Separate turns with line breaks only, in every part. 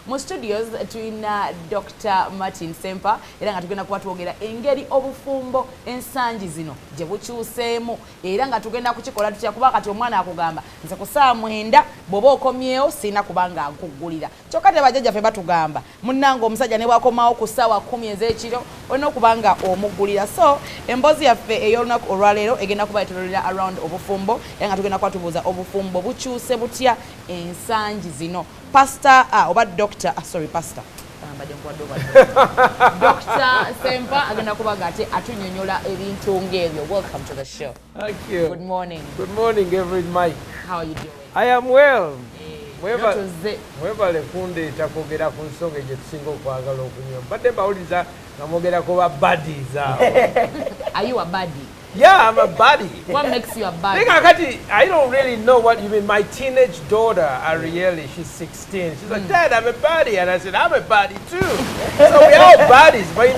mu studios tulina Dr. Martin Sempa era nga tugenda kuba twogera engeri obufumbo ensangi zino gye bukyuseemu era nga tugenda kukikola tutya kuba kati omwana akugamba nze ku ssaawa 9 bw'oba okomyewo sirina kubanga nkuggulira kyokka tebajjajjaffe batugamba munnange omusajja ne bwakomawo ku ssaawa 10 ez'ekiro olina okubanga omuggulira so emboozi yaffe ey'olunaku olwaleero egenda kuba etololera around obufumbo era nga tugenda kuba tubuuza obufumbo bukyuse butya ensangi zino pastor oba doctor sorry pastor Dr. Sempa agenda kubaga ate atunyonyola ebintu ng'ebyo. Welcome to the show.
Thank you.
Good morning.
Good morning, every Mike.
How are you doing?
I am well.
Mwebale
kundeeta kwogera ku nsonga gye tusinga okwagala okunywa. Mbadde mbawuliza nga mwogerako ba buddies awo.
Are you a buddy?
Yeah, I'm a buddy.
What makes you a buddy?
I don't really know what you mean. My teenage daughter, Arielle, she's 16. She's like, Dad, I'm a buddy. And I said, I'm a buddy too. So we're all buddies. I'm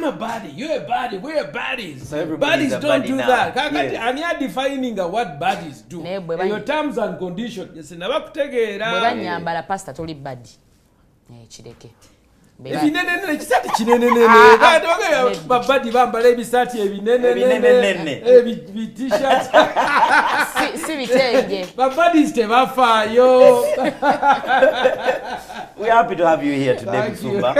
a buddy. You're a buddy. We're buddies.
So
buddies don't do that.
Yes.
And you're defining what buddies do. Your terms and conditions. Yes, never
Bwebanyambala pastor toli buddy. Kireke.
Ebinene kisati kinene babadi bambala ebisaati ebinene t-shirt
si bitenge
babadi tebafaayo.
We are happy to have you here today, Busumba.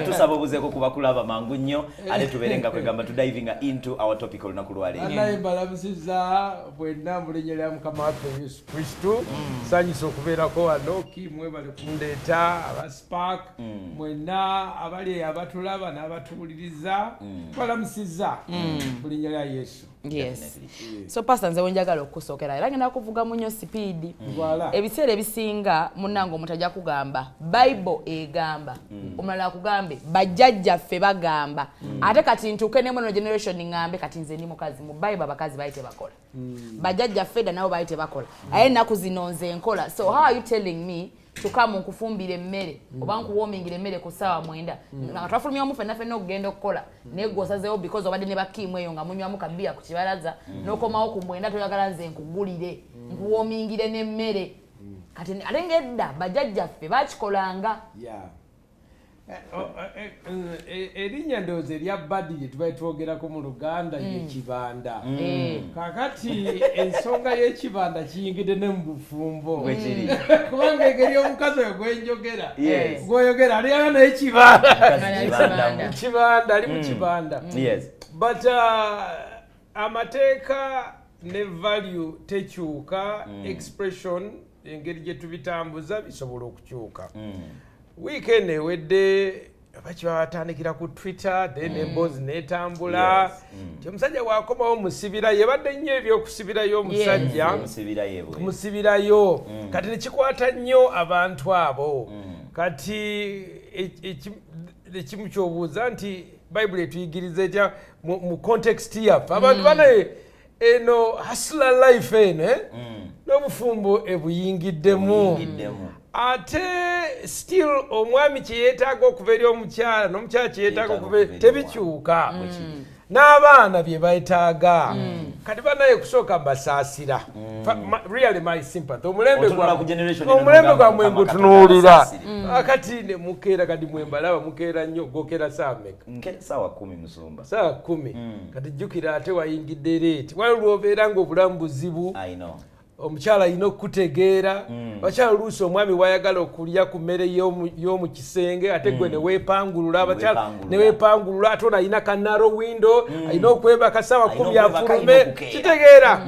Tusaba obuzeeko kubakulaba mangu nnyo ate tubeerenga kwegamba to diving into our topic olunaku lwaleero.
Naye mbalamusiza bwenna mu linnya lya Mukama waffe Yesu Kristo. Sanyusa okubeerako wano kimwebale kundeeta aba Spark mwenna abali abatulaba n'abatuwuliriza balamusiza mu linnya lya Yesu.
Yes. So pastor nze wenjagala okusookera era ngenda kuvuga mu nnyo speed. Ebiseera ebisinga munnange omutajja kugamba Bible egamba omulala akugambe bajjajjaffe bagamba ate kati ntuuke ne muno generation ngambe kati nze ndi mukazi mu Bible abakazi bayite bakola bajjajjaffe da nabo bayite bakola aye ennaku zino nze nkola. So how are you telling me tukamu nkufumbire emmere oba nkuwomingire emmere ku ssaawa 9 nga twafulumyamu ffenna ffenna okugenda okukola naye gwosazeewo because obadde ne bakiimu eyo nga munywamu kabiya ku kibalaza n'okomawo ku 9 toyagala nze nkugulire nkuwomingire n'emmere kati ate ng'edda bajjajjaffe bakikolanga.
Erinnya ndowooza erya buddy lye tubaye twogerako mu Luganda y'ekibanda. Kakati ensonga y'ekibanda kiyingidde ne mu bufumbo kubanga engeri omukazi oyo gwenjogera gw'oyogera ali ana naye kibanda ali mu kibanda. But amateeka ne value tekyuka, expression engeri gye tubitambuza bisobola okukyuka. Weekend ewedde abakiba batandikira ku Twitter then emboozi n'etambula omusajja bw'akomawo musibira yebadde nnyo ebyokusibirayo omusajja kumusibirayo kati nekikwata nnyo abantu abo kati ekimu kyobuuza nti Bible etuyigiriza etya mu context yaffe abantu bane eno hustler life eno n'obufumbo ebuyingiddemu ate still omwami kyeyeetaaga okuva eri omukyala n'omukyala kyeyeetaaga okuva tebikyuka n'abaana bye beetaaga kati banaye kusooka mbasaasira really my sympathy omulembe gwammwe ngutunuulira akati ne mukeera kati mwembalaba mukeera nnyo gokera saameka
Sawa 10 Musumba.
Sawa 10 kati jjukira ate wayingidde leeti wali lwobeera ng'obulamu buzibu omukyala alina okutegeera abakyala oluusi omwami wayagala okulya ku mmere y'omu kisenge ate gwe ne weepangulula abakyala ne weepangulula ate ono alina kanaro windo alina okwebaka ssaawa 10 afulume kitegeera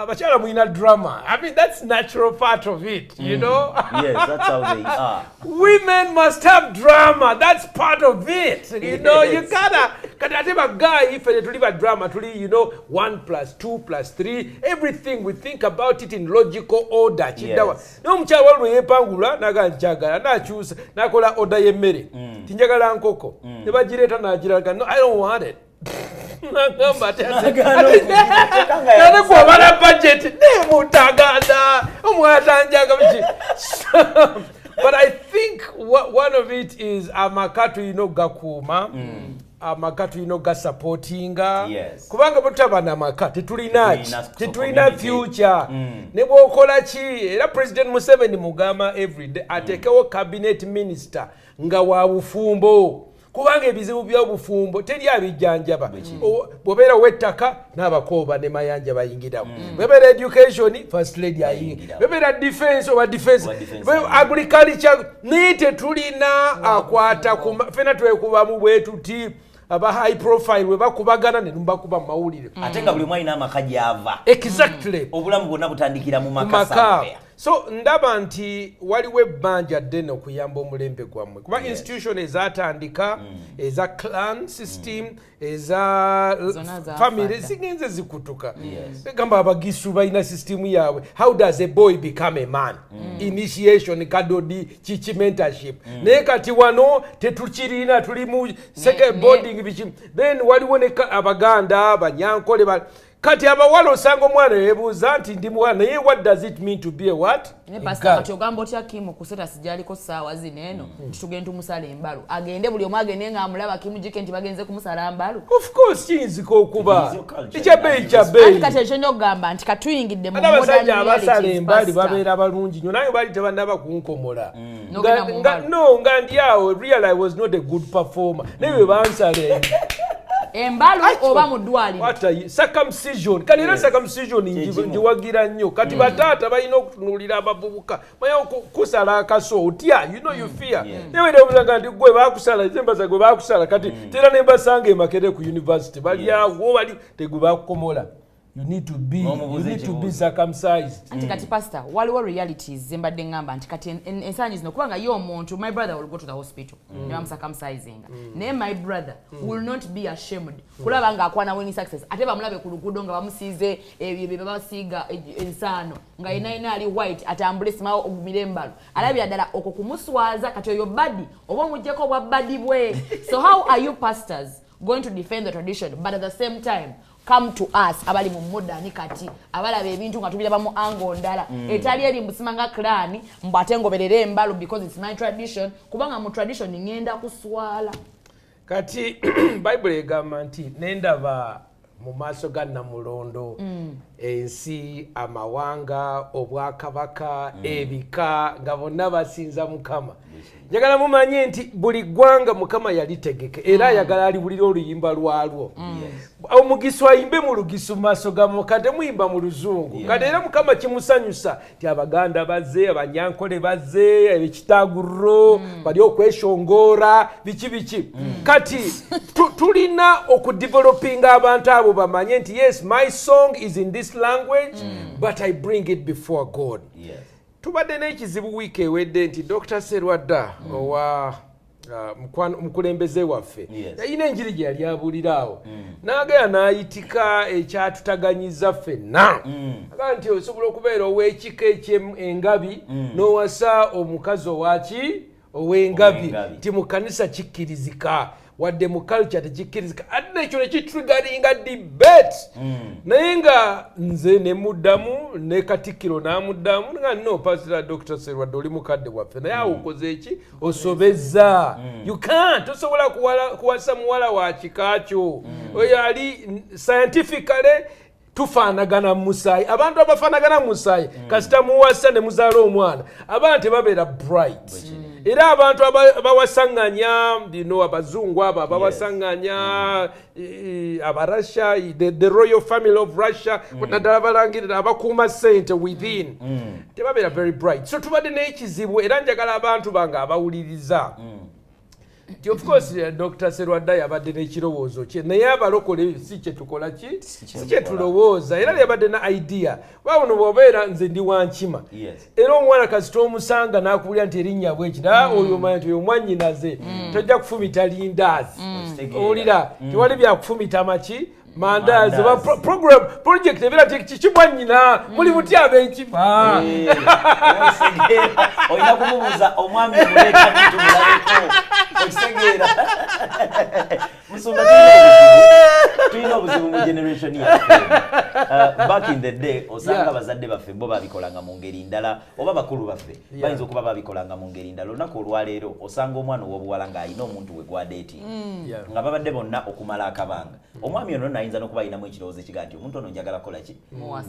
bakyala mulina drama. I mean that's natural part of it, you know.
Yes, that's how they are.
Women must have drama. That's part of it. You know, you gotta have a guy if you live a drama, you know, 1 + 2 + 3, everything we think about it in logical order.
Yes.
No mchawa walu yepangula naga njagala na choose nakola order yemmere. Tinjagala nkoko. Neba jireta na jiraka. No, I don't want it. But I think one of it is amakatu, you know, gakuma. amaka tulina ga supportinga
Yes.
kubanga butabana maka tetulina future ne bwokola ki era President Museveni mugamba everyday atekewo cabinet minister nga wa bufumbo kubanga ebizibu by'obufumbo teri abijjanjaba bwobeera w'ettaka n'abakooba ne mayanja bayingiramu bwobeera education first lady ayingira bwobeera defense oba defense agriculture naye tetulina akwata fena twekubamu bwetuti aba high profile we bakubagana ne mbakuba mawulire
ate nga buli mwalina amaka gyava
exactly
obulamu bwonna butandikira mu maka
so ndaba nti waliwo ebbanja ddene okuyamba omulembe gwammwe kuba institution ezatandika eza clan system eza family zigenze zikutuka gamba abagisu balina system yaabwe how does a boy become a man initiation kadodi chichi mentorship naye kati wano tetukirina tuli mu second boarding bichi then waliwo ne abaganda abanyankole kati abawala osanga omwana yebuuza nti ndi mwana naye what does it mean to be a what
ne pastor kati ogamba otya Kimu kuseta sijaliko ssaawa zino eno tugenda tumusala embalu agende buli omu agende nga amulaba Kimu jike nti bagenze kumusala embalu
of course kiyinzika okuba ekyabeeyi
kati ekyo n'ogamba nti katuyingidde mu
abasajja abasala embali babeera balungi nnyo naye bali tebannaba kunkomola nga ndi awo real I was not a good performer naye bwe bansala
embalu oba mu ddwaliro
circumcision kati era circumcision njiwagira nnyo kati bataata balina okutunuulira abavubuka manya kusala akaso otya you fear newe obulanga nti gwe bakusala zembaza gwe bakusala kati tera ne basanga emakere ku university bali awo bali tegwe bakukomola you need to be circumcised
anti kati pastor waliwo realities zembadde ngamba nti kati ensangi zino kubanga yo omuntu my brother will go to the hospital ne am circumcising naye my brother will not be ashamed kulaba nga akwana winning success ate bamulabe ku luguudo nga bamusiize ebyo babasiiga ensaano nga ina ali white atambule simawo ogumire embalo alabira ddala okwo kumuswaza kati oyo badi oba omuggyeko bwa badi bwe so how are you pastors going to defend the tradition but at the same time come to us abali mu modern kati abalaba ebintu nga tubira bamu ango ndala etali eri mbusimanga clan mbate ngoberere embalu because it's my tradition kubanga mu tradition ngenda kuswala
kati Bible egamba nti nendaba mu maaso ga Namulondo ensi amawanga obwakabaka ebika nga bonna basinza Mukama njagala mumanye nti buli ggwanga Mukama yalitegeke era ayagala aliwulira oluyimba lwalwo omugisu ayimbe mu lugisu maaso ga mukade muyimba mu luzungu kati era Mukama kimusanyusa ti abaganda bazze abanyankole bazze ebikitagurro bali okweshongora biki kati tulina okudevelopinga abantu abo bamanye nti yes my song is in this language but I bring it before God. Tubadde n'ekizibu wiiki ewedde nti Dr. Serwadda owa mukulembeze waffe yalina enjiri gye yali abuuliraawo n'agaya n'ayitika ekyatutaganyiza ffenna aga nti osobola okubeera ow'ekika eky'engabi n'owasa omukazi ow'engabi nti mu kanisa kikkirizika wadde mu culture tekikkirizika ate nekyo nekitriggeringa debate naye nga nze ne muddamu ne Katikkiro n'amuddamu nga no Pastor Dr. Serwadda oli mukadde waffe naye awo okoze eki osobezza you can't tosobola kuwasa muwala wa kikakyo oyo ali scientifically tufaanagana musaayi abantu abafaanagana musaayi kasita muwasa ne muzaala omwana abaana tebabeera bright era abantu abawasaŋŋanya bino abazungu abo abawasaŋŋanya abarussia the royal family of Russia naddala balangirira abakuuma ssente within tebabeera very bright so tubadde n'ekizibu era njagala abantu bange abawuliriza of course Dr. Serwadda yabadde n'ekirowoozo kye naye abalokole si kye tukola ki si kye tulowooza era yabadde na idea bawuno bw'obeera nze ndi wankima era omwana kasita omusanga n'akubulira nti erinnya bweki oyo manya nti oyo mwannyinaze tojja kufumita lindaazi owulira tewali byakufumita maki mandazi oba program project ebera kikibwannyina muli mutya ab'enkifa
olina kumubuuza omwami omuleeta nitumulabeko okisegeera musumba tulina obuzibu tulina obuzibu mu generation ya back in the day osanga bazadde baffe bo babikolanga mu ngeri ndala oba bakulu baffe bayinza okuba babikolanga mu ngeri ndala olunaku olwaleero osanga omwana ow'obuwala ng'alina omuntu we gwa dating nga babadde bonna okumala akabanga omwami ono nayinza n'okuba alinamu ekirowoozo ekiga nti omuntu ono njagala kukola ki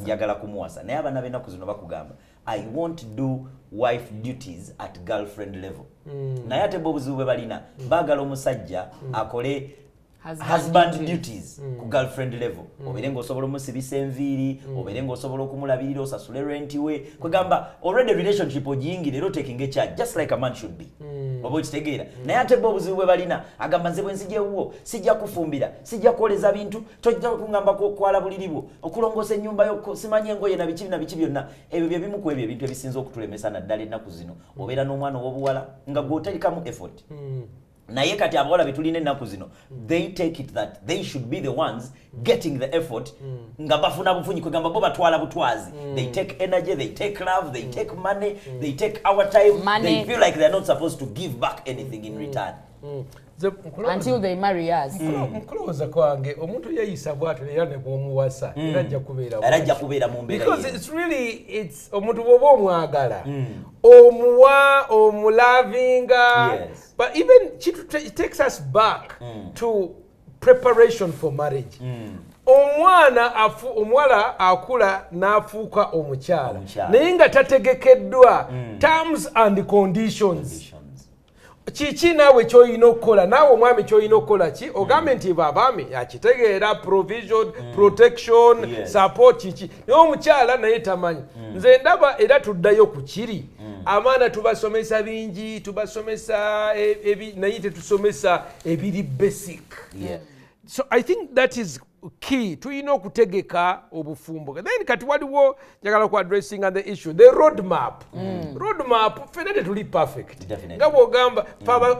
njagala kumuwasa naye abaana b'ennaku zino bakugamba I won't do wife duties at girlfriend level naye ate bo obuzibu bwe balina baagala omusajja akole husband duties ku girlfriend level obere ng'osobola omusibisa enviiri obere ng'osobola okumulabirira osasule rent we kwegamba already relationship ogiyingira era otaking a charge just like a man should be oba okitegeera naye ate bo obuzibu bwe balina agamba nze bwe nzijewuwo sijja kufumbira sijja kwoleza bintu tojja kungamba kwala buliri bwo okulongoosa ennyumba yo simanyi engoye na biki byonna ebyo bye bimu ku ebyo ebintu ebisinza okutulemesa naddala ennaku zino obeera n'omwana ow'obuwala nga gw'otalikamu effort naye kati abawala betulina ennaku zino they take it that they should be the ones getting the effort nga bafuna bufunyi kwegamba bo batwala butwazi they take energy, they take love, they take money, they take our time, they feel like they're not supposed to give back anything in return
until they marry us.
Nkulowooza kwange omuntu yeyisa bw'atyo era ne bw'omuwasa era ajja kubeera mu mbeera because it's really omuntu bw'oba omwagala omuwa omulavinga but even it takes us back to preparation for marriage. Omuwala akula n'afuuka omukyala naye nga tategekeddwa terms and conditions. Kiki naawe ky'olina okukola naawe omwami ky'olina okukola ki ogambe nti abaami akitegeera provision protection support kiki naye omukyala naye tamanyi nze ndaba era tuddayo ku kiri abaana tubasomesa bingi tubasomesa naye tetusomesa ebiri basic. So I think that is key tulina okutegeka obufumbo then kati waliwo njagala ku addressing the issue the roadmap fena tetuli perfect nga bw'ogamba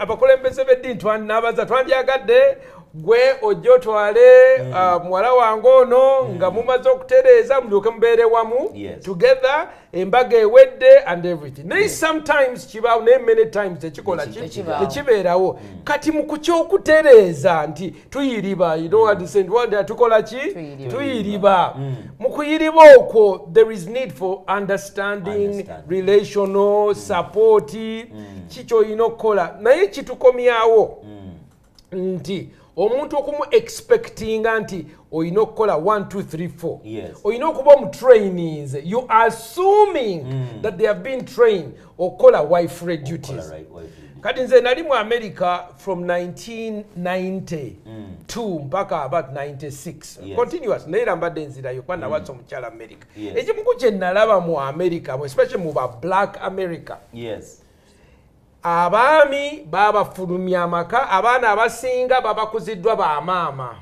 abakulembeze b'eddiini twanabaza twandyagadde gwe ojja otwale muwala wange ono nga mumaze okutereeza mulyoke mubeere wamu together embaga ewedde and everything naye sometimes kibaawo naye many times tekikola tekibeerawo kati mu kukyokutereeza nti tuyiriba tukola ki tuyiriba mu kuyiriba okwo there is need for understanding relational support kikyoyina okukola naye kitukomyawo nti omuntu okumu expectinga nti oyina okukola 1 2 3 4 oyina okuba omu trainings you are assuming that they have been trained okukola wife duties. Kati nze nali mu America from 1990 to mpaka about 96 continuous naye mbadde nzirayo kuba nawasa omukyala America ekimu ku kye nalaba mu America especially mu ba black America abaami babafulumya amaka abaana abasinga babakuziddwa bamaama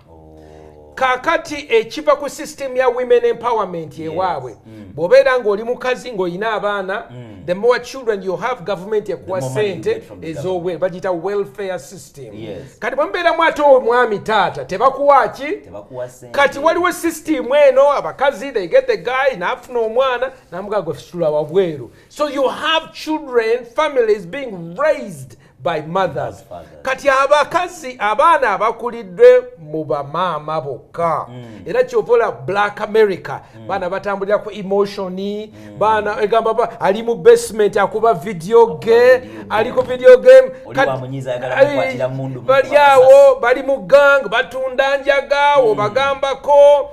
kakati ekiva ku system ya women empowerment ewaabwe bw'obeera ng'oli mukazi ng'olina abaana the more children you have government ekuwa sente ez'obweru bagiyita welfare system kati bwemubeeramu ate omwami taata tebakuwa ki kati waliwo system eno abakazi they get the guy n'afuna omwana n'amugaa gwe fitula wabweru so you have children families being raised by mothers. Kati abakazi abaana abakuliddwe mu bamaama bokka era kyovola black America baana batambulira ku emotioni baana egamba ali mu basement akuba video game ali ku video game bali awo bali mu gang batunda njaga obagambako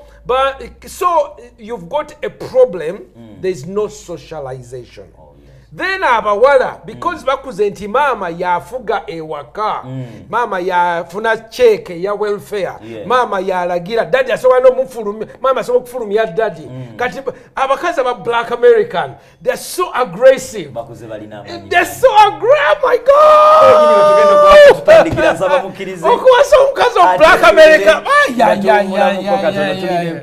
so you've got a problem there's no socialization. Then abawala because bakuze nti mama yafuga ewaka mama yafuna check ya welfare mama yalagira daddy asobola n'omufulumya mama asobola okufulumya daddy kati abakazi aba black American they are so aggressive bakuze balina amanyi they are so aggressive my god tutandikira nsaba mukirize okuwasa omukazi wa black America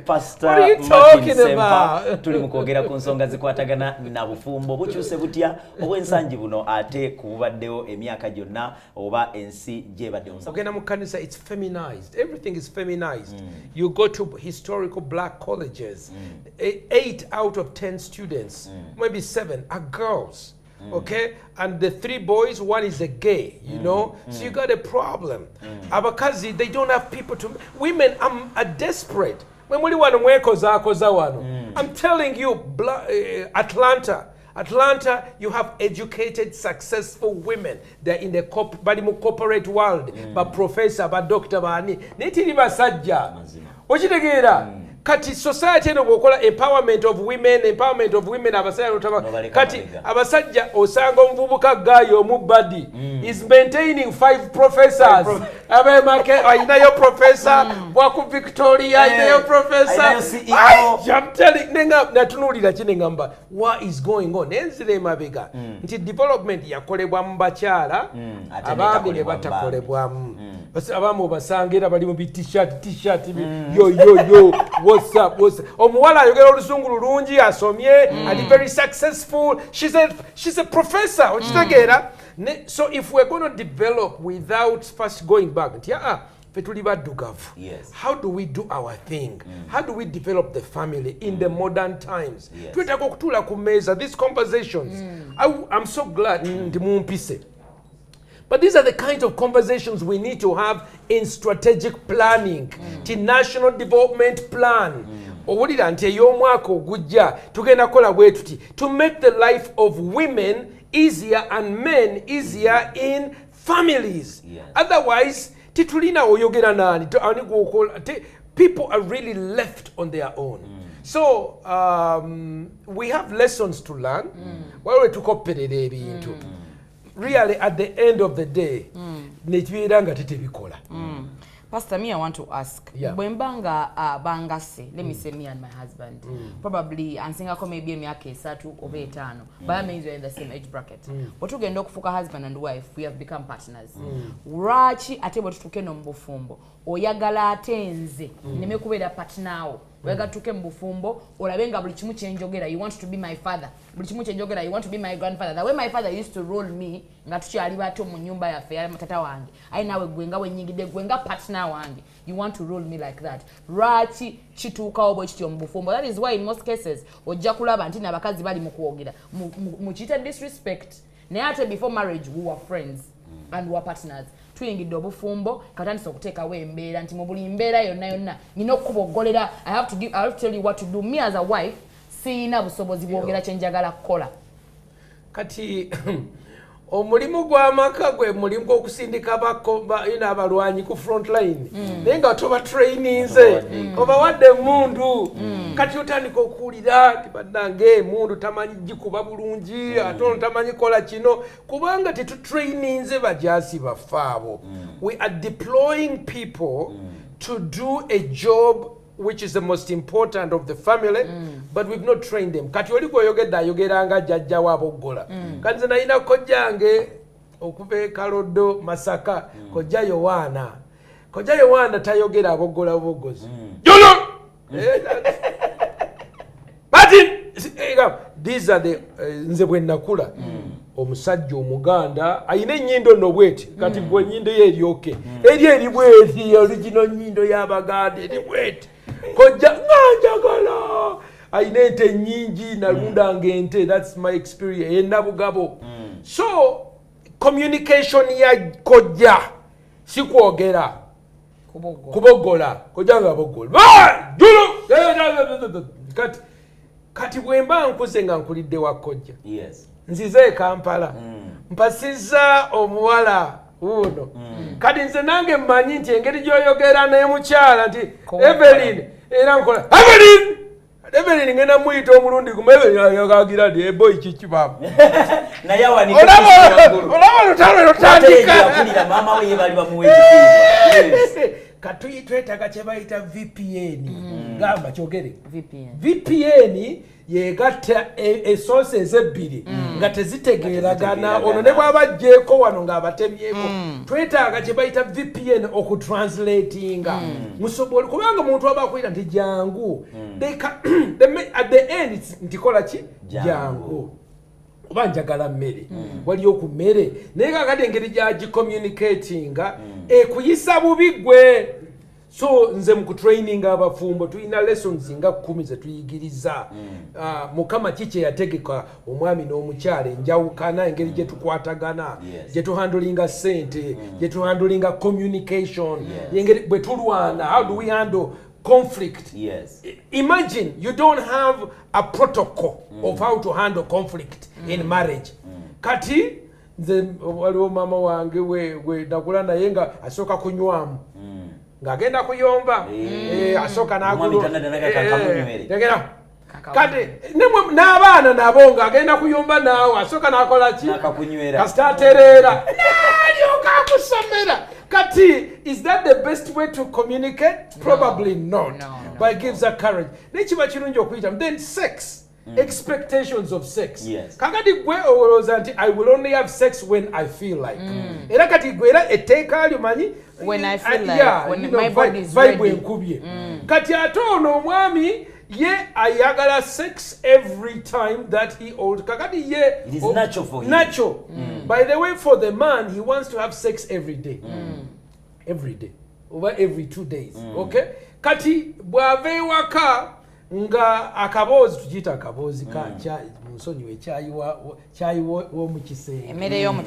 what are you talking about tuli mukwogera ku nsonga zikwatagana na bufumbo bukyuse butya obwensangi buno ate kubaddewo emyaka gyonna oba ensi gyebaddewo
ogenda mu kanisa it's feminized everything is feminized you go to historical black colleges 8 out of 10 students maybe 7 are girls okay, and the 3 boys, 1 is a gay, you know, so you got a problem. Abakazi, they don't have people to. Women are desperate. When I'm telling you, Atlanta, you have educated, successful women. They're in the corporate world. But professor, but doctor, netiri basajja. Okitegeera. Kati society eno bwokola empowerment of women abasajja kati abasajja osanga omuvubuka gayo omubadi is maintaining 5 professors ayinayo professor bwaku Victoria ayinayo professor I'm telling nenga natunulira kine ngamba what is going on enzire emabega nti development yakolebwa mu bakyala abambi ne batakolebwamu abamu basangira bali mu t-shirt yo what's up omuwala ayogera olusungu lulungi asomye and very successful she's a professor okitegeera so if we're going to develop without first going back fetuli baddugavu how do we do our thing how do we develop the family in the modern times twetaka okutula ku meza these conversations I'm so glad ndi mumpise. But these are the kinds of conversations we need to have in strategic planning, the national development plan. Owulira nti ey'omwaka ogujja tugenda kola bwetuti to make the life of women easier and men easier in families. Otherwise, titulina oyogera nani people are really left on their own. So we have lessons to learn. Waliwo tukoperera ebintu. Really, at the end of the day,
Pastor, me, I want to ask. Bwembanga bangase, let me say me and my husband. Probably, and Singapore maybe me ake satu over etano. But that means we're in the same age bracket. But we get kufuka husband and wife, we have become partners. Rachi atebo tuke no Obufumbo. Oyagala atenze. Nimekubeda partner. Wega tuke Obufumbo. Olabenga buli kimu kyenjogera. You want to be my father. Buli kimu kyenjogera. You want to be my grandfather. The way my father used to roll me, nga tukyali bato mu nyumba yaffe ya matata wange. Ai nawe gwenga wenyigide gwenga partner wange. You want to roll me like that. Rachi chituka obo chityo Obufumbo. That is why in most cases ojja kulaba nti nabakazi bali mu kwogera. Muchita disrespect. Ne ate before marriage we were friends and we were partners. Tuyingidde Obufumbo katandise okuteeka we embeera nti mu buli mbeera yonna nina okubogolera. I have to tell you what to do. Me as a wife siina busobozi bwogera kyenjagala kukola.
Kati omulimu gw'amaka gwe mulimu gw'okusindika abalwanyi ku front line naye nga toba traininze obawadde emundu kati otandika okuwulira ti bannange emundu tamanyi gikuba bulungi ate ono tamanyi kola kino kubanga tetutraininze bajaasi baffe abo. We are deploying people to do a job which is the most important of the family, but we've not trained them. Kati oli kwoyogedde ayogeranga jjajja waaboggola. Kati nze nalina kojjange okuva e Kaloddo Masaka, kojja Yowaana. Kojja Yowaana tayogera aboggola boggozi. Jono! Martin! These are the nze bwe nakula. Omusajja Omuganda ayina ennyindo nno bweti kati gwe ennyindo ye eryoke. Eri bweti original nnyindo y'Abaganda eri bweti. Kojja njagala ayina ente nnyingi nalundanga ente. That's my experience enabugabo. So communication ya kojja si kwogera kuboggola kojja nga boggola kati bwemba nkuze nga nkulidde wa kojja nzize e Kampala mpasizza omuwala uno kati nze nange mmanyi nti engeri gy'oyogera naye mukyala nti Evelyn era nkola Evelyn ngenda muyita omulundi gumu Evelyn yagagira nti boy kiki baba
naye awanika
olaba lutalo lutandika
mama we yebali bamuwe ekitiibwa
katuyitwetaaga kye bayita VPN gamba kyogere VPN yegatta sources ebbiri nga tezitegeeragana ono ne bw'abajjeeko wano ng'abatemyeko twetaaga kye bayita VPN okutranslatinga musobole kubanga omuntu aba akwira nti jangu at the end ntikola ki jangu kuba njagala mmere waliyo ku mmere naye kakati engeri gyagicommunicatinga ekuyisa bubi gwe So nze mu kutraining abafumbo tulina lessons nga 10 ze tuyigiriza. Mukama kiki yategeka omwami n'omukyala enjawukana engeri gye tukwatagana, gye tuhandlinga sente, gye tuhandlinga communication, engeri bwe tulwana, how do we handle conflict?
Yes.
Imagine you don't have a protocol of how to handle conflict in marriage. Kati nze waliwo mama wange we nakula naye nga asooka kunywamu ng'agenda kuyomba asooka n'agenda kati n'abaana nabo ng'agenda kuyomba naawe asooka n'akola ki kasita atereera n'alyoka akusomera. Kati, is that the best way to communicate? Probably not. But it gives her courage. Then sex. Expectations of sex.
Yes.
Kakati gwe owolooza I will only have sex when I feel like. Era kati gwe era etteeka lyomanyi
when I feel like, when my body is ready.
Kati ate ono omwami ye ayagala sex every time that he holds. Kakati ye
it is natural for him.
Natural. By the way, for the man, he wants to have sex every day. Every day. Over every 2 days. Okay? Kati bw'ava ewaka nga akaboozi tukiyita akaboozi ka musonyiwe kyayi w'omu kisenge.
Emmere
y'omu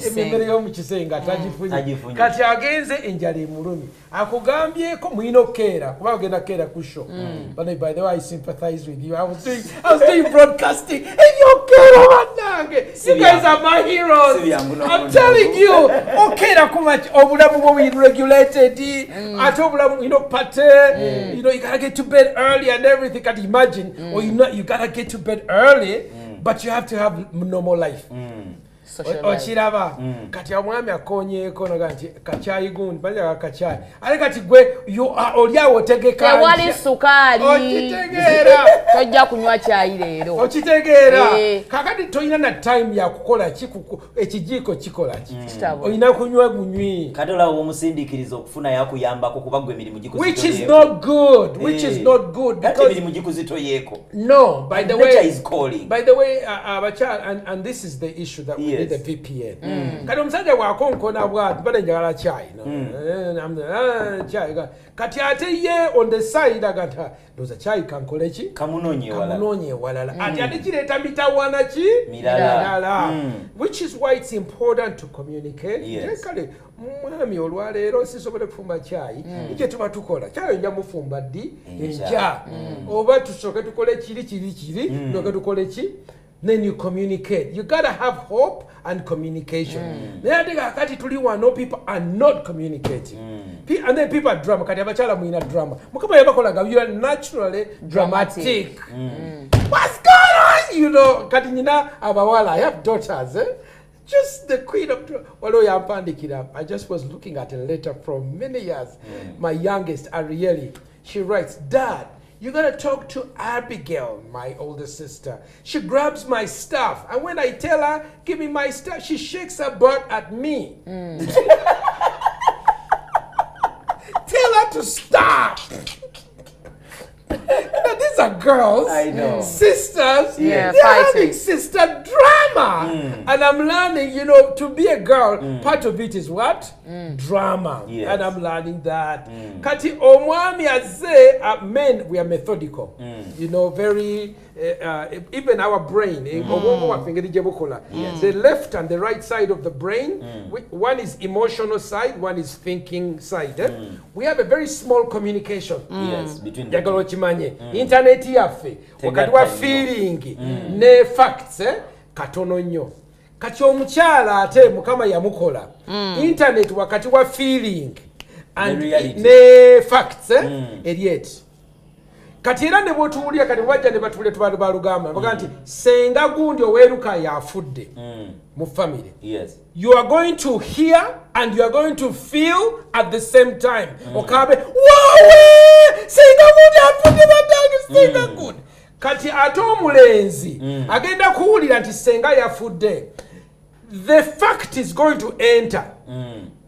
kisenge atagifunye. Kati agenze enjala emulumi. Akugambyeko mulina okukeera kuba ogenda kukeera ku show. But by the way, I sympathize with you. I was doing broadcasting and you're bannange. You guys are my heroes. I'm telling you. Okeera kuba obulamu bwo regulated. Ate obulamu pate. You gotta get to bed early and everything. Can you imagine? Or you gotta get to bed early, but you have to have normal life. Ochiraba kati omwami akonyeeko nti kacyayi gundi banja kacyayi ale kati gwe olyawo otegeka
tewali sukaali
okitegeera
tojja kunywa kyayi leero
okitegeera kakati tolina na time ya kukola ekijiiko kikola ki olina kunywa gunywi
kati olawo omusindikiriza okufuna yakuyambako kuba gwe emirimu gikuzitoyeeko
which is not good
because emirimu gikuzitoyeeko
no by the way abakyala and this is the issue that we need the VPN. Kati omusajja bw'akonkona bw'ati bale njagala chai chai kati ate ye on the side agata ndoza chai kankole ki kamunonye walala ate kireeta mitawana ki mirala which is why it's important to communicate. Kale mwami olwaleero sisobole kufumba chai ike tuba tukola chai nja mufumba ddi enja oba tusooke tukole kiri ndoke tukole ki. Then you communicate. You gotta have hope and communication. Then people are not communicating. And then people are drama. You are naturally dramatic. What's going on? I have daughters. Just the queen of I just was looking at a letter from many years. My youngest, Arieli, she writes, Dad, you gotta talk to Abigail, my older sister. She grabs my stuff, and when I tell her, give me my stuff, she shakes her butt at me. Tell her to stop. These are girls,
I know.
sisters,
they're
having sister drama. And I'm learning, to be a girl, part of it is what? Drama.
Yes.
And I'm learning that. Kati omwami aze, men, we are methodical. Very, even our brain, the left and the right side of the brain, one is emotional side, one is thinking side. We have a very small communication.
Yes, between the
internet yaffe wakati wa feeling ne facts katono nnyo kati omukyala ate mukama yamukola internet wakati wa feeling and ne facts eriet kati era ne botuulya kati wajja ne batule tubali balugamba baga nti senga gundi oweruka yafudde mu family.
Yes.
You are going to hear and you are going to feel at the same time. Okabe, wawe! Senga gundi afudde badange senga gundi. Kati ate omulenzi agenda kuwulira nti senga yafudde. The fact is going to enter.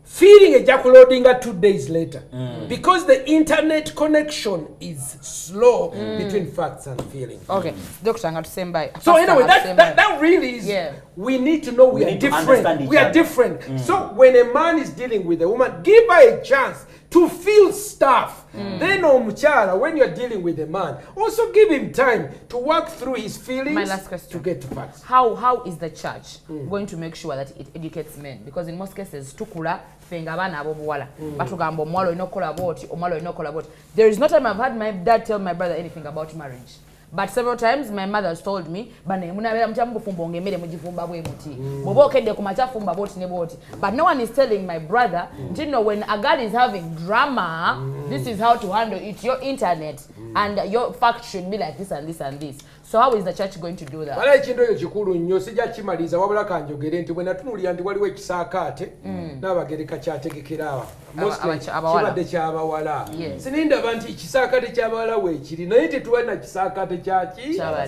Feeling ejaculating 2 days later because the internet connection is slow between facts and feelings.
Okay, Dr. Ngatusembay.
So anyway, that really is we need to know we are different. We are different. So when a man is dealing with a woman, give her a chance to feel stuff. Then omukyala, when you're dealing with a man, also give him time to work through his feelings.
My last question.
To get to facts.
How is the church going to make sure that it educates men? Because in most cases, tukula fenga bana abobuwala. Batugamba omwalo inokola boti, omwalo inokola boti. There is no time I've had my dad tell my brother anything about marriage. But several times my mother has told me, bane munabera mchamu bufumbo ngemere mujifumba bwe muti. Bobo kende kumachafumba boti ne boti. But no one is telling my brother, you know, when a girl is having drama, this is how to handle it. Your internet and your fact should be like this and this and this. So how is the church going to do that?
Wala ekintu ekyo kikulu nnyo sijja kimaliza wabula kanjogere nti bwe natunulira nti waliwo ekisaakaate n'abagereka kyategekera kibadde ky'abawala. Sinindaba nti ekisaakaate ky'abawala weekiri naye tetuwalina kisaakaate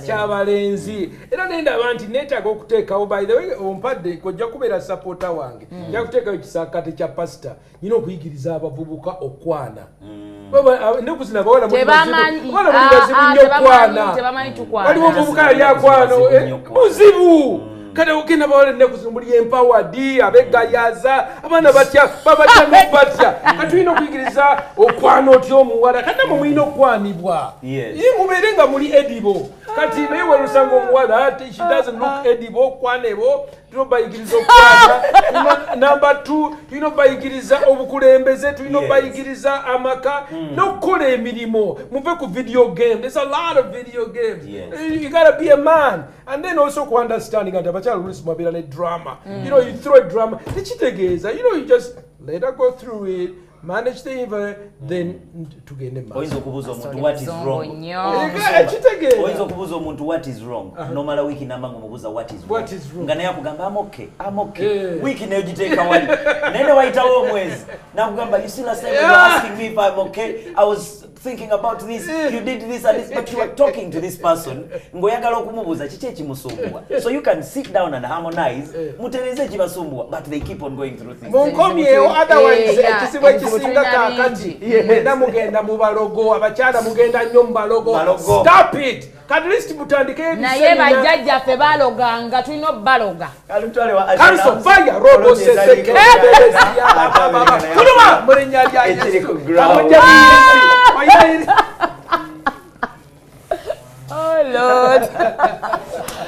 ky'abalenzi. Era nendaba nti neetaaga okuteekawo by the way ompadde kojja kubeera sapoota wange nja kuteekawo ekisaakaate kya pasita nyina okuyigiriza abavubuka okwana. Ennaku zino abawala muli bazibu nnyo okwana. Waliwo omuvubuka yali akwana muzibu. Kale ogenda bawala ennaku zino muli empowered abegayaza abaana batya babatya n'obatya. Kati tulina okuyigiriza okwana otya omuwala kati namwe mulina okwanibwa. Mubeere nga muli edible. Kati naye walusanga omuwala she doesn't look edible okwanebo tulina bayigiriza okwana. Number 2 tulina bayigiriza obukulembeze tulina bayigiriza amaka n'okukola emirimu. Muve ku video game. There's a lot of video games. You gotta be a man and then also to understanding and abakyala oluusi mwabeera ne drama. You know, you throw a drama tekitegeeza. You know, you just let her go through it. Manage the event, then to gain the
oyinza okubuuza omuntu what is wrong. Oyinza okubuuza omuntu what is wrong. Nomala wiki namba ng'omubuuza what is wrong. Nga naye akugamba I'm okay. Wiki nayo giteeka wali. Naye ne wayitawo omwezi. Nakugamba you still are asking me if I'm okay. I was thinking about this. You did this and this, but you were talking to this person. Ng'oyagala okumubuuza kiki ekimusumbuwa. So you can sit down and harmonize. Mutereze ekibasumbuwa, but they keep on going through things.
Munkomyewo otherwise ekisibo singa kakati mwenda mugenda mu balogo abakyala mugenda nnyo mu balogo. Stop it. At least mutandike
naye bajjajja ffe baloganga tulina baloga.
Cancel fire robo seseke. Tuluma mulinnya lya Yesu. Oh Lord.